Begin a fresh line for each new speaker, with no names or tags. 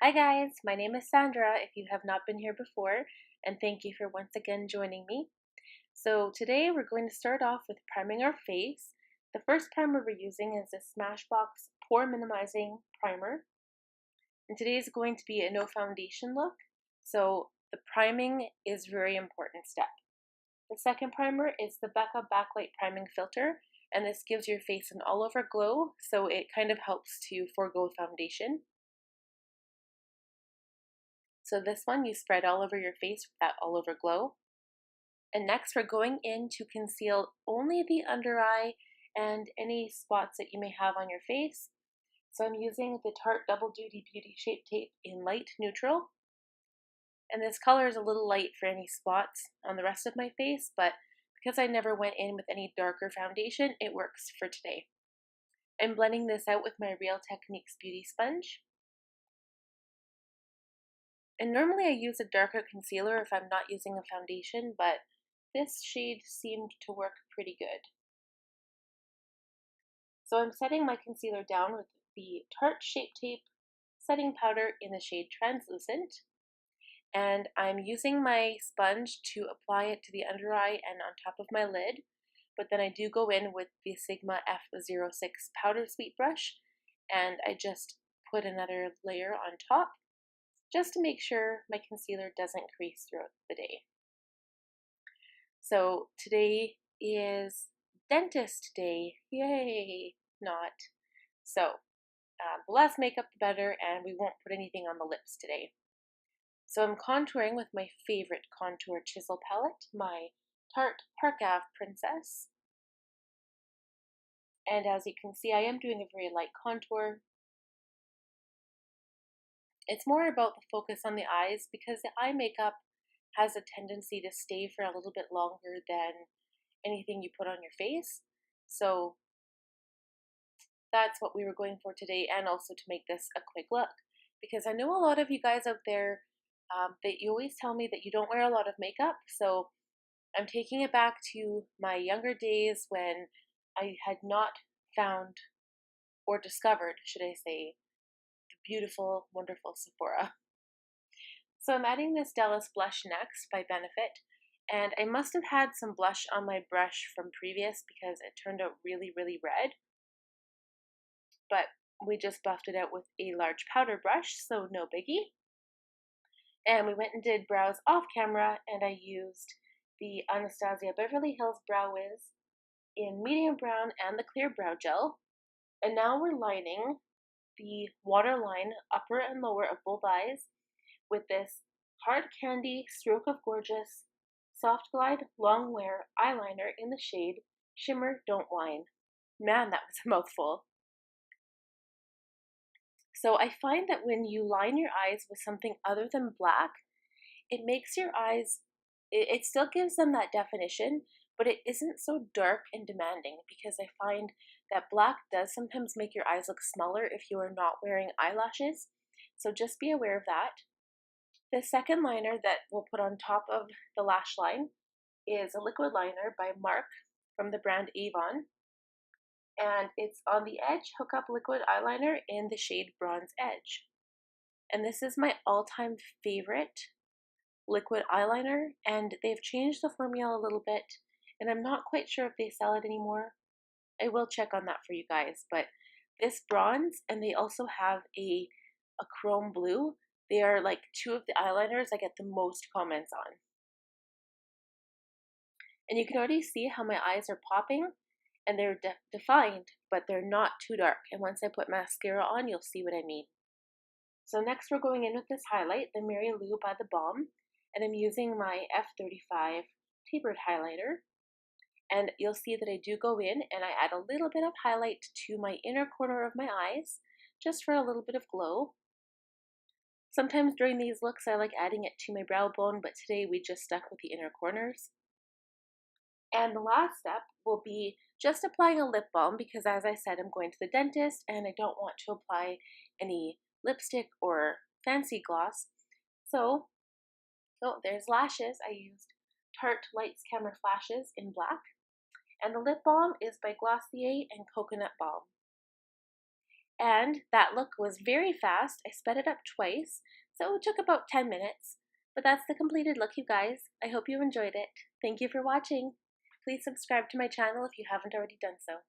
Hi guys, my name is Sandra if you have not been here before, and thank you for once again joining me. So today we're going to start off with priming our face. The first primer we're using is the Smashbox Pore Minimizing Primer, and today is going to be a no foundation look, so the priming is a very important step. The second primer is the Becca Backlight Priming Filter, and this gives your face an all-over glow, so it kind of helps to forego foundation. So this one you spread all over your face with that all over glow. And next we're going in to conceal only the under eye and any spots that you may have on your face. So I'm using the Tarte Double Duty Beauty Shape Tape in light neutral. And this color is a little light for any spots on the rest of my face, but because I never went in with any darker foundation, it works for today. I'm blending this out with my Real Techniques Beauty Sponge. And normally I use a darker concealer if I'm not using a foundation, but this shade seemed to work pretty good. So I'm setting my concealer down with the Tarte Shape Tape setting powder in the shade Translucent. And I'm using my sponge to apply it to the under eye and on top of my lid. But then I do go in with the Sigma F06 Powder Sweet brush, and I just put another layer on top, just to make sure my concealer doesn't crease throughout the day. So today is dentist day, yay, not. So the less makeup the better, and we won't put anything on the lips today. So I'm contouring with my favorite contour chisel palette, my Tarte Park Ave Princess. And as you can see, I am doing a very light contour. It's more about the focus on the eyes because the eye makeup has a tendency to stay for a little bit longer than anything you put on your face. So that's what we were going for today, and also to make this a quick look. Because I know a lot of you guys out there that you always tell me that you don't wear a lot of makeup, so I'm taking it back to my younger days when I had not found or discovered, should I say, the beautiful, wonderful Sephora. So I'm adding this Dallas blush next by Benefit, and I must have had some blush on my brush from previous because it turned out really, really red. But we just buffed it out with a large powder brush, so no biggie. And we went and did brows off camera, and I used the Anastasia Beverly Hills Brow Whiz in medium brown and the clear brow gel. And now we're lining the waterline upper and lower of both eyes with this Hard Candy Stroke of Gorgeous Soft Glide Long Wear eyeliner in the shade Shimmer Don't Whine. Man, that was a mouthful. So I find that when you line your eyes with something other than black, it makes your eyes, it still gives them that definition, but it isn't so dark and demanding, because I find that black does sometimes make your eyes look smaller if you are not wearing eyelashes. So just be aware of that. The second liner that we'll put on top of the lash line is a liquid liner by Mark from the brand Avon. And it's on the Edge Hook Up Liquid Eyeliner in the shade Bronze Edge. And this is my all-time favorite liquid eyeliner, and they've changed the formula a little bit, and I'm not quite sure if they sell it anymore. I will check on that for you guys, but this bronze, and they also have a chrome blue. They are like two of the eyeliners I get the most comments on. And you can already see how my eyes are popping, and they're defined, but they're not too dark. And once I put mascara on, you'll see what I mean. So next we're going in with this highlight, the Mary Lou by the Balm, and I'm using my F35 tapered highlighter. And you'll see that I do go in and I add a little bit of highlight to my inner corner of my eyes, just for a little bit of glow. Sometimes during these looks I like adding it to my brow bone, but today we just stuck with the inner corners. And the last step will be just applying a lip balm, because as I said, I'm going to the dentist and I don't want to apply any lipstick or fancy gloss. So, there's lashes. I used Tarte Lights Camera Flashes in black. And the lip balm is by Glossier and Coconut Balm. And that look was very fast. I sped it up twice, so it took about 10 minutes. But that's the completed look, you guys. I hope you enjoyed it. Thank you for watching. Please subscribe to my channel if you haven't already done so.